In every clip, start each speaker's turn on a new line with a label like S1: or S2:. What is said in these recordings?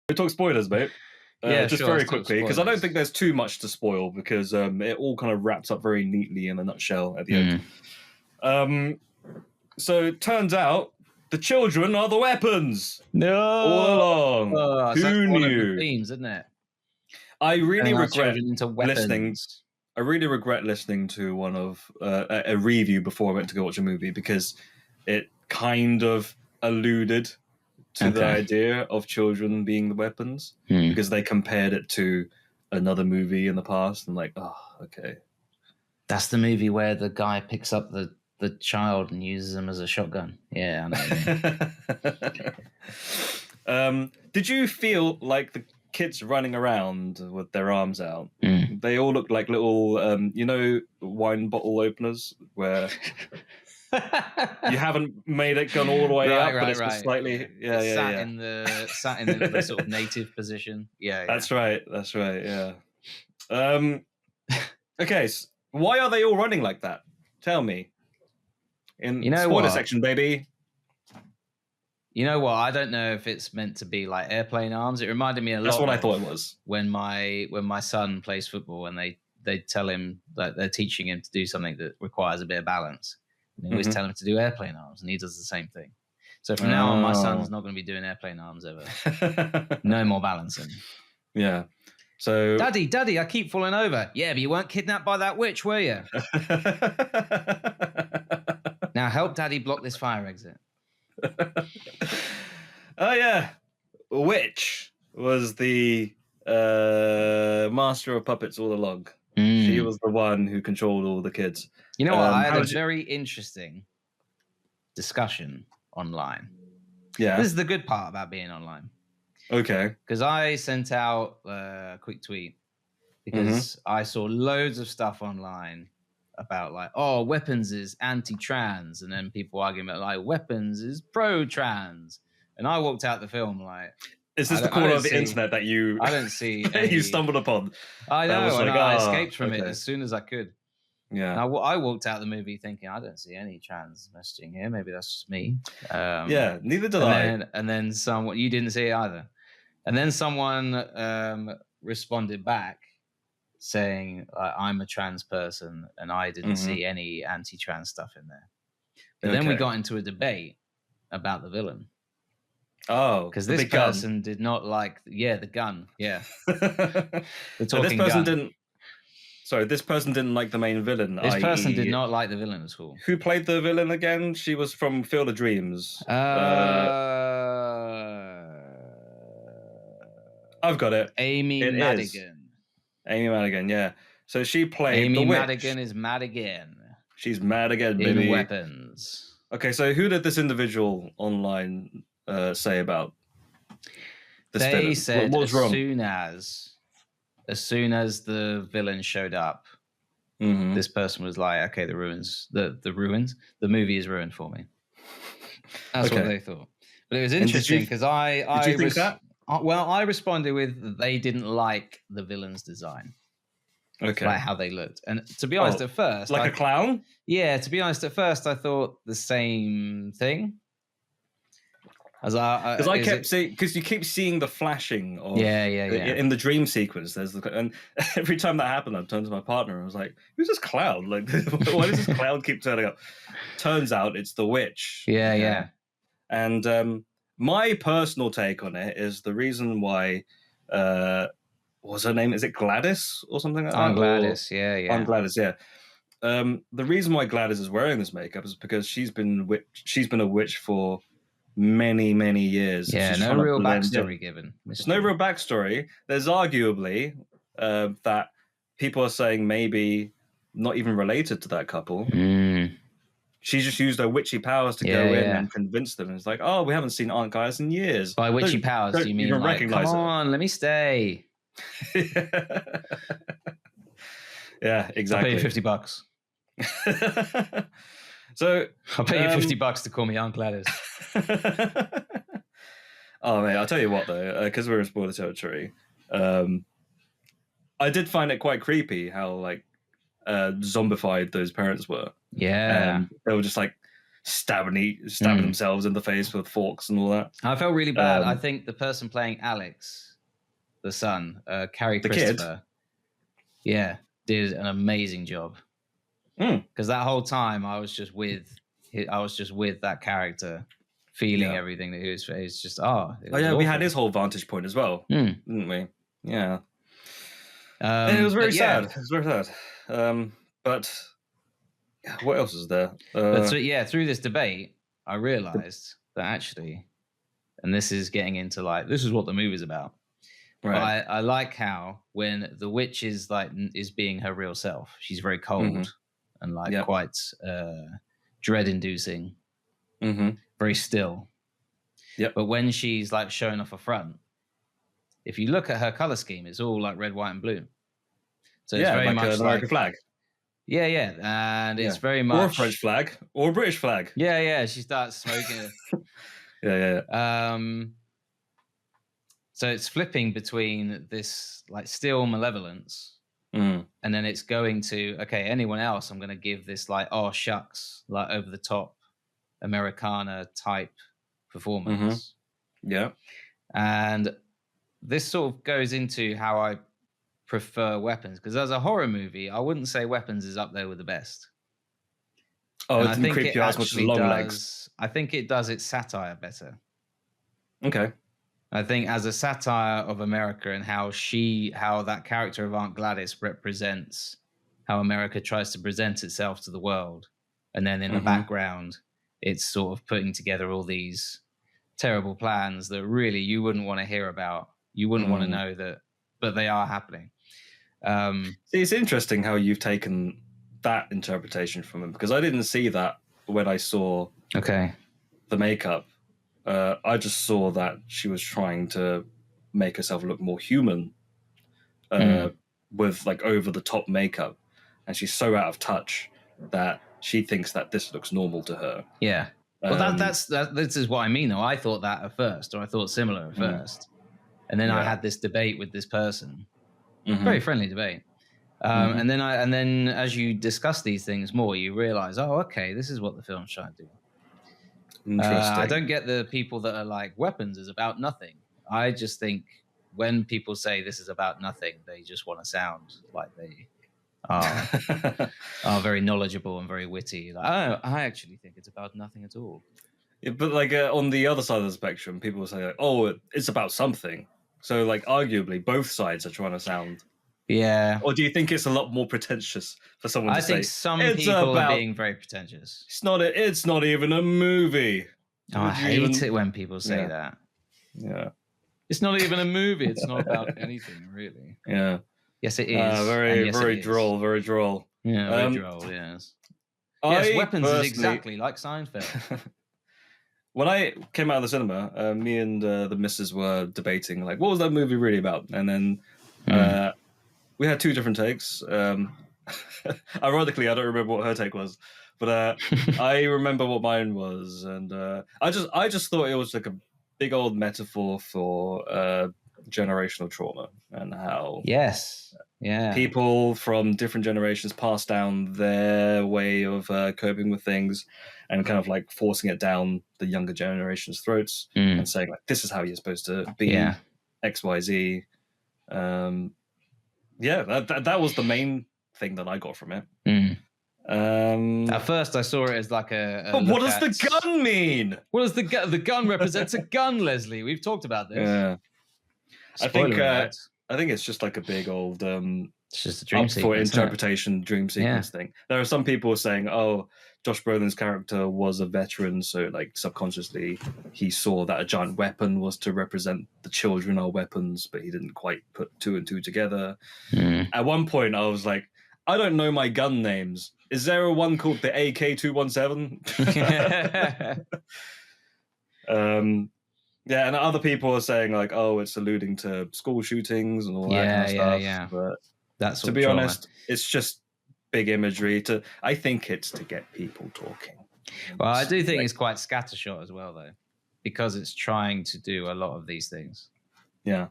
S1: We talk spoilers, mate.
S2: Yeah,
S1: just
S2: sure,
S1: very
S2: let's talk
S1: quickly, because I don't
S2: spoilers.
S1: think there's too much to spoil, because it all kind of wraps up very neatly in a nutshell at the end. So it turns out the children are the weapons
S2: No,
S1: all along.
S2: so that's
S1: Who
S2: one of the
S1: knew?
S2: themes, isn't it?
S1: I really
S2: Turning our
S1: regret
S2: children into
S1: listening.
S2: weapons.
S1: I really regret listening to one of a review before I went to go watch a movie, because it kind of alluded to the idea of children being the weapons, because they compared it to another movie in the past, and like, oh, okay.
S2: That's the movie where the guy picks up the child and uses him as a shotgun. Yeah, I know.
S1: Did you feel like the kids running around with their arms out? They all looked like little, wine bottle openers where you haven't made it gone all the way up, but it's just slightly,
S2: sat in the sort of native position. Yeah.
S1: That's right. Yeah. Okay. So why are they all running like that? Tell me. In spoiler section, baby.
S2: You know what? I don't know if it's meant to be like airplane arms. It reminded me a lot.
S1: That's what I thought it was.
S2: When my son plays football and they tell him that they're teaching him to do something that requires a bit of balance. And they always tell him to do airplane arms, and he does the same thing. So from now on, my son's not going to be doing airplane arms ever. No more balancing.
S1: Yeah. So,
S2: Daddy, I keep falling over. Yeah, but you weren't kidnapped by that witch, were you? Now help Daddy block this fire exit.
S1: Oh yeah, witch was the master of puppets all along. She was the one who controlled all the kids.
S2: You know what? I had a very interesting discussion online.
S1: Yeah,
S2: this is the good part about being online.
S1: Okay,
S2: because I sent out a quick tweet because I saw loads of stuff online about like, oh, weapons is anti-trans, and then people arguing about like weapons is pro-trans, and I walked out the film like,
S1: is this the corner of the internet that you?
S2: I don't see
S1: you stumbled upon.
S2: I know, and I escaped from it as soon as I could.
S1: Yeah,
S2: and I walked out the movie thinking I don't see any trans messaging here. Maybe that's just me.
S1: Yeah, neither did I.
S2: And then someone, you didn't see it either, and then someone responded back saying I'm a trans person and I didn't see any anti-trans stuff in there. But then we got into a debate about the villain.
S1: Oh,
S2: because this person did not like the gun. Yeah.
S1: This person didn't like the main villain.
S2: This person did not like the villain at all.
S1: Who played the villain again? She was from Field of Dreams. I've got it.
S2: Amy Madigan.
S1: Amy Madigan, yeah. So she played
S2: Amy
S1: the witch.
S2: Madigan is mad again.
S1: She's mad again, baby.
S2: In weapons.
S1: Okay, so who did this individual online say about this
S2: they
S1: villain?
S2: Said
S1: what was wrong?
S2: As soon as the villain showed up, this person was like, okay, the movie is ruined for me. That's what they thought. But it was interesting because
S1: did you think that?
S2: Well, I responded with they didn't like the villain's design.
S1: Okay.
S2: Like how they looked. And to be honest, at first...
S1: Like a clown?
S2: Yeah, to be honest, at first I thought the same thing. Because I
S1: kept seeing... Because you keep seeing the flashing of...
S2: Yeah.
S1: In the dream sequence, and every time that happened, I turned to my partner and I was like, who's this clown? Like, why does this clown keep turning up? Turns out it's the witch.
S2: Yeah.
S1: And... my personal take on it is the reason why, what's her name? Is it Gladys or something like that?
S2: Aunt Gladys, yeah.
S1: Aunt Gladys, yeah. The reason why Gladys is wearing this makeup is because she's been a witch for many, many years.
S2: Yeah, no real backstory given.
S1: There's no real backstory. There's arguably that people are saying maybe not even related to that couple. She just used her witchy powers to go in and convince them. And it's like, oh, we haven't seen Aunt Gladys in years.
S2: By witchy powers, do you mean like, come on, let me stay?
S1: Yeah, exactly.
S2: I'll pay you $50.
S1: So
S2: I'll pay you $50 to call me Aunt Gladys.
S1: Oh, man, I'll tell you what, though, because we're in spoiler territory, I did find it quite creepy how, like, zombified those parents were.
S2: Yeah.
S1: They were just like stabbing
S2: Mm.
S1: themselves in the face with forks and all that.
S2: I felt really bad. I think the person playing Alex, the son, Carrie Christopher, yeah, did an amazing job. Because that whole time I was just with that character, feeling everything that he was. It's just
S1: we had his whole vantage point as well, didn't we? Yeah. And it was very sad. It was very sad. But what else is there?
S2: But through this debate, I realized that actually, and this is getting into like, this is what the movie's about. Right. But I like how when the witch is being her real self, she's very cold and like quite dread-inducing, very still. Yep. But when she's like showing off a front, if you look at her color scheme, it's all like red, white, and blue. So it's very
S1: like
S2: much
S1: an American flag.
S2: Yeah, and it's very much
S1: or a French flag or a British flag.
S2: Yeah. She starts smoking it.
S1: Yeah.
S2: So it's flipping between this like still malevolence, and then it's going to anyone else, I'm going to give this like oh shucks, like over the top Americana type performance.
S1: Yeah,
S2: and this sort of goes into how I prefer Weapons, because as a horror movie, I wouldn't say Weapons is up there with the best.
S1: Oh, it didn't creep you as much as Long Legs.
S2: I think it does its satire better.
S1: Okay.
S2: I think as a satire of America and how that character of Aunt Gladys represents how America tries to present itself to the world. And then in the background, it's sort of putting together all these terrible plans that really you wouldn't want to hear about. You wouldn't want to know that, but they are happening.
S1: See, it's interesting how you've taken that interpretation from him, because I didn't see that when I saw the makeup. I just saw that she was trying to make herself look more human with like over the top makeup, and she's so out of touch that she thinks that this looks normal to her.
S2: Yeah. Well, this is what I mean, though. I thought that at first, or I thought similar at first, and then I had this debate with this person, very friendly debate, and then as you discuss these things more, you realize, oh, okay, this is what the film's trying to do.
S1: Interesting.
S2: I don't get the people that are like Weapons is about nothing. I just think when people say this is about nothing, they just want to sound like they are very knowledgeable and very witty. Like, I actually think it's about nothing at all.
S1: Yeah, but like on the other side of the spectrum, people will say, like, "Oh, it's about something." So, like, arguably, both sides are trying to sound.
S2: Yeah.
S1: Or do you think it's a lot more pretentious for someone to say?
S2: I think some people are being very pretentious.
S1: It's not even a movie.
S2: Oh, I hate it when people say that.
S1: Yeah.
S2: It's not even a movie. It's not about anything, really.
S1: Yeah.
S2: Yes, it is.
S1: Very droll. Very droll.
S2: Yeah, very droll. Yes. Weapons is exactly like Seinfeld.
S1: When I came out of the cinema, me and the missus were debating, like, what was that movie really about? And then we had two different takes. Ironically, I don't remember what her take was, but I remember what mine was, and I just thought it was like a big old metaphor for generational trauma and how people from different generations pass down their way of coping with things and kind of like forcing it down the younger generation's throats and saying like, this is how you're supposed to be XYZ. That was the main thing that I got from it.
S2: At first, I saw it as like
S1: but what does the gun mean?
S2: What does the gun represents a gun, Leslie? We've talked about this.
S1: Yeah, I think it's just like a big old
S2: it's just a dream sequence,
S1: for interpretation dream sequence thing. There are some people saying, "Oh, Josh Brolin's character was a veteran, so like subconsciously he saw that a giant weapon was to represent the children are weapons, but he didn't quite put two and two together." At one point, I was like, "I don't know my gun names. Is there a one called the AK-217?" Yeah, and other people are saying like, "Oh, it's alluding to school shootings and all that kind of stuff."
S2: Yeah.
S1: But
S2: that's
S1: to be honest, it's just big imagery. I think it's to get people talking.
S2: Well, I do think it's quite scattershot as well, though, because it's trying to do a lot of these things.
S1: Yeah.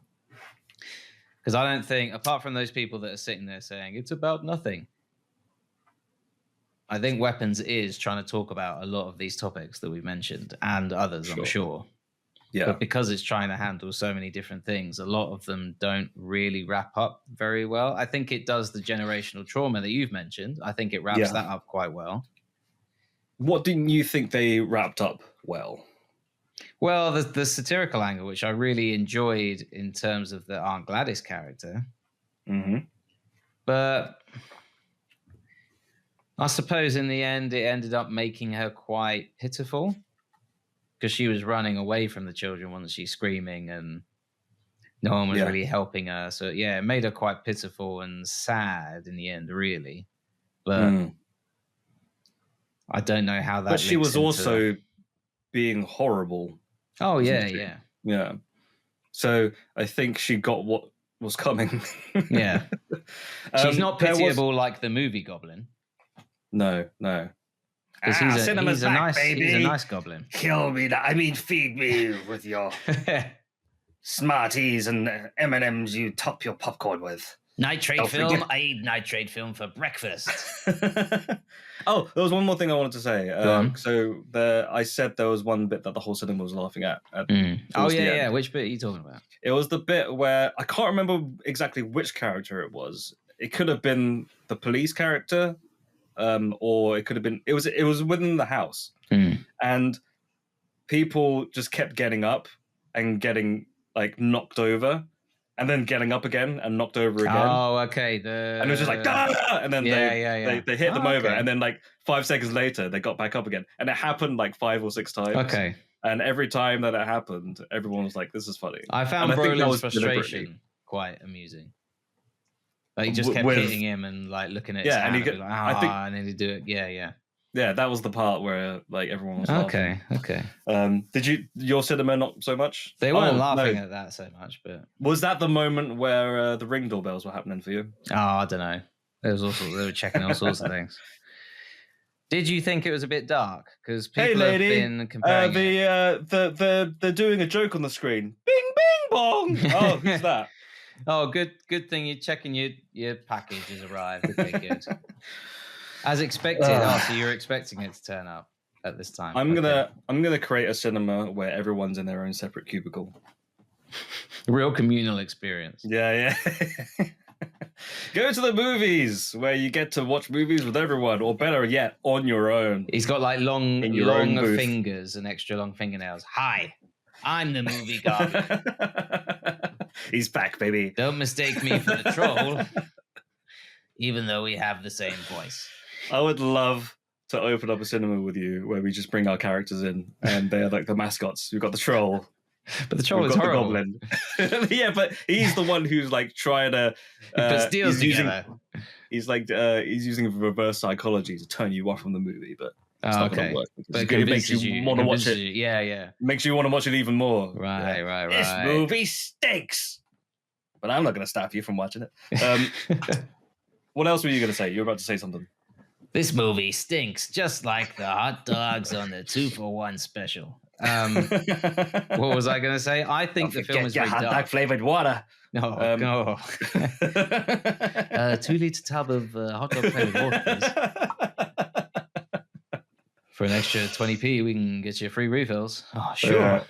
S2: Because I don't think, apart from those people that are sitting there saying it's about nothing, I think Weapons is trying to talk about a lot of these topics that we've mentioned and others, I'm sure.
S1: Yeah.
S2: But because it's trying to handle so many different things, a lot of them don't really wrap up very well. I think it does the generational trauma that you've mentioned. I think it wraps that up quite well.
S1: What didn't you think they wrapped up well?
S2: Well, the satirical angle, which I really enjoyed in terms of the Aunt Gladys character.
S1: Mm-hmm.
S2: But I suppose in the end, it ended up making her quite pitiful because she was running away from the children, wasn't she, screaming, and no one was really helping her. So, yeah, it made her quite pitiful and sad in the end, really. But I don't know how that.
S1: But she was also being horrible.
S2: Oh, yeah.
S1: So I think she got what was coming.
S2: Yeah. She's not pitiable like the movie Goblin.
S1: No.
S2: Because he's a nice goblin.
S1: Kill me. Feed me with your Smarties and M&Ms you top your popcorn with.
S2: Nitrate film. I eat nitrate film for breakfast.
S1: Oh, there was one more thing I wanted to say. So I said there was one bit that the whole cinema was laughing at.
S2: Oh, yeah. Which bit are you talking about?
S1: It was the bit where I can't remember exactly which character it was. It could have been the police character, or it could have been. It was within the house, and people just kept getting up and getting like knocked over. And then getting up again and knocked over again.
S2: Oh, okay.
S1: And it was just like, "Dah!" And then they hit them over. And then like 5 seconds later, they got back up again. And it happened like 5 or 6 times.
S2: Okay.
S1: And every time that it happened, everyone was like, this is funny.
S2: I found Brolin's frustration quite amusing. Like he just kept hitting him and like looking at his hand and like, and then he'd do it. Yeah.
S1: Yeah, that was the part where like everyone was laughing.
S2: Okay.
S1: Did your cinema not so much?
S2: They weren't laughing at that so much, but
S1: was that the moment where the Ring doorbells were happening for you?
S2: Oh, I don't know. They were checking all sorts of things. Did you think it was a bit dark? Because people have been comparing.
S1: They're doing a joke on the screen. Bing, bing, bong. Oh, who's that?
S2: Oh, good thing you're checking your package has arrived. Okay, good. As expected. So you're expecting it to turn up at this time.
S1: I'm gonna create a cinema where everyone's in their own separate cubicle.
S2: A real communal experience.
S1: Yeah. Go to the movies where you get to watch movies with everyone, or better yet, on your own.
S2: He's got like long fingers and extra long fingernails. Hi, I'm the movie guy.
S1: He's back, baby.
S2: Don't mistake me for the troll, even though we have the same voice.
S1: I would love to open up a cinema with you where we just bring our characters in and they're like the mascots. We've got the troll.
S2: But the troll is horrible.
S1: The goblin. Yeah, but he's the one who's like trying to
S2: put deals together.
S1: He's using reverse psychology to turn you off from the movie, but it's not gonna work.
S2: But it makes you want to watch it. Yeah.
S1: Makes you want to watch it even more.
S2: Right.
S1: This movie stinks. But I'm not gonna stop you from watching it. What else were you gonna say? You were about to say something.
S2: This movie stinks, just like the hot dogs on the 2-for-1 special. What was I going to say? I think the film is very dark.
S1: Hot dog flavored water.
S2: No. 2-liter tub of hot dog flavored water, please. For an extra 20p, we can get you free refills. Oh, sure.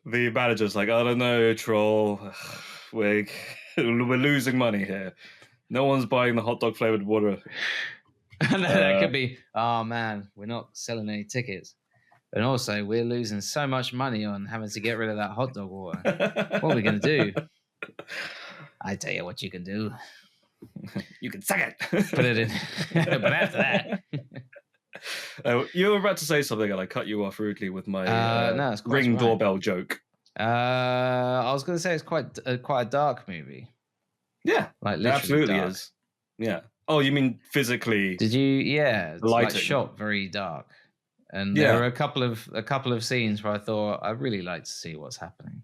S1: The manager's like, I don't know, troll. We're losing money here. No one's buying the hot dog flavored water.
S2: And then it could be, oh man, we're not selling any tickets. And also, we're losing so much money on having to get rid of that hot dog water. What are we going to do? I tell you what you can do.
S1: You can suck it.
S2: Put it in. But after that...
S1: you were about to say something and I cut you off rudely with my Ring doorbell joke.
S2: I was going to say it's quite a dark movie.
S1: Yeah,
S2: like
S1: it absolutely dark. Is. Yeah. Oh, you mean physically?
S2: Did you? Yeah, it's like shot very dark, and there were a couple of scenes where I thought I'd really like to see what's happening.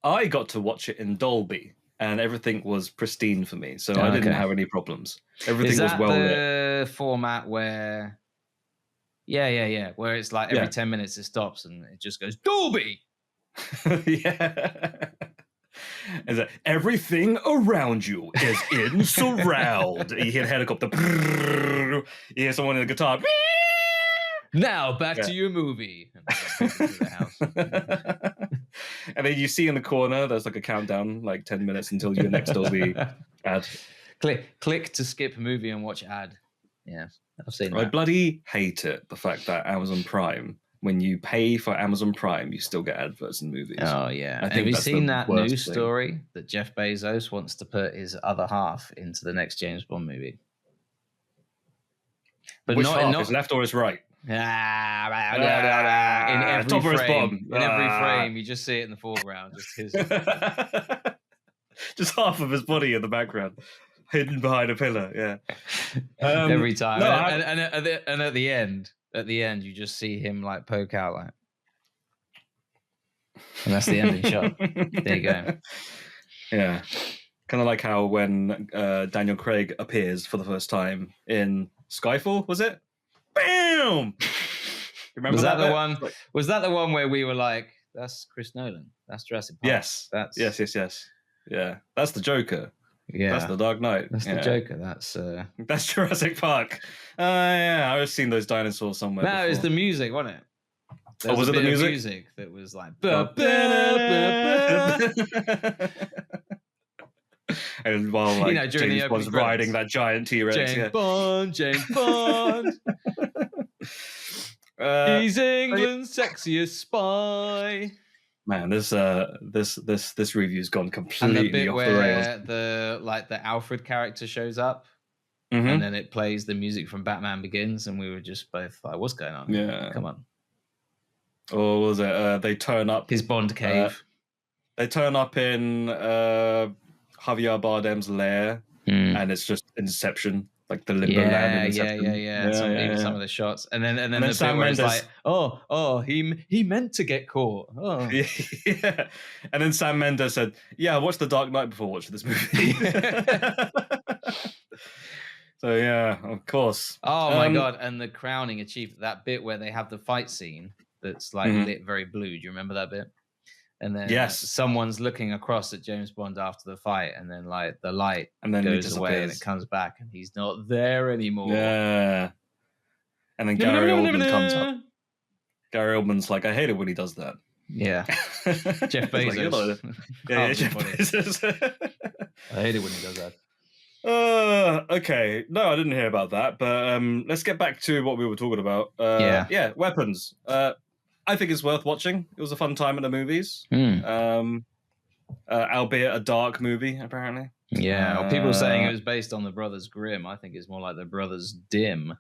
S1: I got to watch it in Dolby, and everything was pristine for me, so I didn't have any problems. Everything was well lit.
S2: Is that the format where? Yeah, where it's like every 10 minutes it stops and it just goes Dolby.
S1: Yeah. Is that everything around you is in surround? You hear a helicopter. You hear someone in a guitar.
S2: Now back to your movie. And the house.
S1: And then you see in the corner, there's like a countdown, like 10 minutes until your next Dolby ad.
S2: Click to skip movie and watch ad. Yeah, I've seen that.
S1: I bloody hate it, the fact that Amazon Prime, when you pay for Amazon Prime, you still get adverts in movies.
S2: Oh, yeah. Have you seen that news story that Jeff Bezos wants to put his other half into the next James Bond movie? But
S1: which half? His left or his right?
S2: In every frame, you just see it in the foreground. Just his,
S1: just half of his body in the background, hidden behind a pillar. Yeah,
S2: every time. No, and at the end, you just see him like poke out, like, and that's the ending shot. There you go.
S1: Yeah, kind of like how when Daniel Craig appears for the first time in Skyfall, was it? Bam!
S2: Remember was that the one? Was that the one where we were like, "That's Chris Nolan. That's Jurassic Park."
S1: Yes. Yes. Yeah, that's the Joker.
S2: Yeah,
S1: that's the Dark Knight.
S2: That's the Joker. That's
S1: Jurassic Park. Yeah, I've seen those dinosaurs somewhere.
S2: No, it was the music, wasn't it?
S1: Was it the music?
S2: That was like.
S1: And while like James Bond's riding that giant T-Rex,
S2: James Bond. He's England's sexiest spy.
S1: Man, this review's gone completely
S2: and the bit
S1: off
S2: where
S1: the rails.
S2: The Alfred character shows up, and then it plays the music from Batman Begins, and we were just both like, "What's going on?
S1: Yeah,
S2: come on."
S1: Or was it? They turn up
S2: his Bond cave.
S1: They turn up in Javier Bardem's lair, and it's just Inception, like the limbo land.
S2: Yeah. Some of the shots, and then the bit where it's like, he meant to get caught. Oh,
S1: yeah. And then Sam Mendes said, "Yeah, I watched The Dark Knight before watching this movie." So yeah, of course.
S2: Oh my god! And the crowning achievement, that bit where they have the fight scene that's like lit very blue. Do you remember that bit? And then someone's looking across at James Bond after the fight, and then like the light goes away and it comes back, and he's not there anymore.
S1: Yeah. And then Gary Oldman comes up. Gary Oldman's like, I hate it when he does that.
S2: Yeah. Jeff Bezos.
S1: Jeff Bezos.
S2: I hate it when he does that.
S1: Okay. No, I didn't hear about that, but let's get back to what we were talking about. Weapons. I think it's worth watching. It was a fun time at the movies. Albeit a dark movie, apparently.
S2: Yeah, well, people saying it was based on the Brothers Grimm. I think it's more like the Brothers Dim.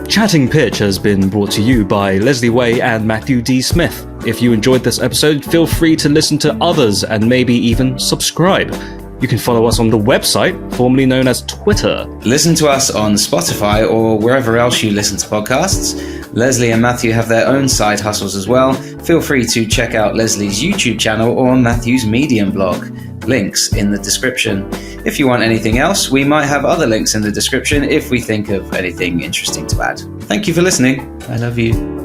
S1: Chatting Pitch has been brought to you by Leslie Way and Matthew D. Smith. If you enjoyed this episode, feel free to listen to others and maybe even subscribe. You can follow us on the website, formerly known as Twitter.
S3: Listen to us on Spotify or wherever else you listen to podcasts. Leslie and Matthew have their own side hustles as well. Feel free to check out Leslie's YouTube channel or Matthew's Medium blog. Links in the description. If you want anything else, we might have other links in the description if we think of anything interesting to add. Thank you for listening. I love you.